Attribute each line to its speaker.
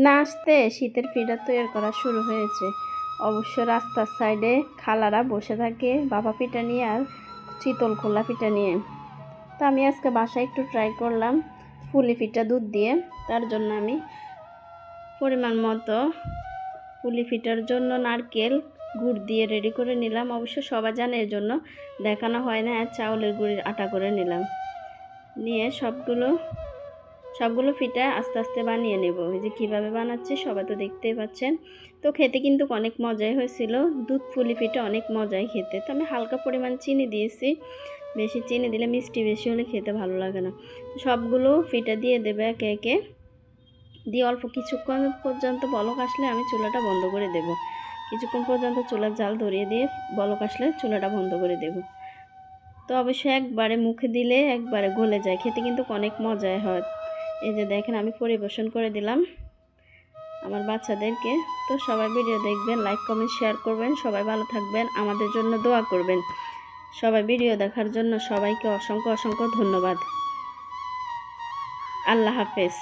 Speaker 1: না আসতে শীতের পিঠা তৈরি করা শুরু হয়েছে। অবশ্য রাস্তার সাইডে খালারা বসে থাকে বাবা পিঠা নিয়ে আর চিতল খোলা পিঠা নিয়ে। তো আমি আজকে বাসায় একটু ট্রাই করলাম পুলি পিঠা দুধ দিয়ে। তার জন্য আমি পরিমাণ মতো পুলি পিঠার জন্য নারকেল গুড় দিয়ে রেডি করে নিলাম। অবশ্য সবাই জানে এর জন্য দেখানো হয় না, চাউলের গুঁড়ির আটা করে নিলাম। নিয়ে সবগুলো পিঠা আস্তে আস্তে বানিয়ে নেব। এই যে কীভাবে বানাচ্ছি সবাই তো দেখতেই পাচ্ছেন। তো খেতে কিন্তু অনেক মজাই হয়েছিল, দুধ পুলি পিঠা অনেক মজাই খেতে। তো আমি হালকা পরিমাণ চিনি দিয়েছি, বেশি চিনি দিলে মিষ্টি বেশি হলে খেতে ভালো লাগে না। সবগুলো পিঠা দিয়ে দেবে একে একে, দিয়ে অল্প কিছুক্ষণ পর্যন্ত বলক আসলে আমি চুলাটা বন্ধ করে দেব। কিছুক্ষণ পর্যন্ত চুলার জাল ধরিয়ে দিয়ে বলক আসলে চুলাটা বন্ধ করে দেব। তো অবশ্যই একবারে মুখে দিলে একবারে গলে যায়, খেতে কিন্তু অনেক মজাই হয়। এই যে দেখেন আমি পরিবেশন করে দিলাম আমার বাচ্চাদেরকে। তো সবাই ভিডিও দেখবেন, লাইক কমেন্ট শেয়ার করবেন, সবাই ভালো থাকবেন, আমাদের জন্য দোয়া করবেন। সবাই ভিডিও দেখার জন্য সবাইকে অসংখ্য অসংখ্য ধন্যবাদ। আল্লাহ হাফেজ।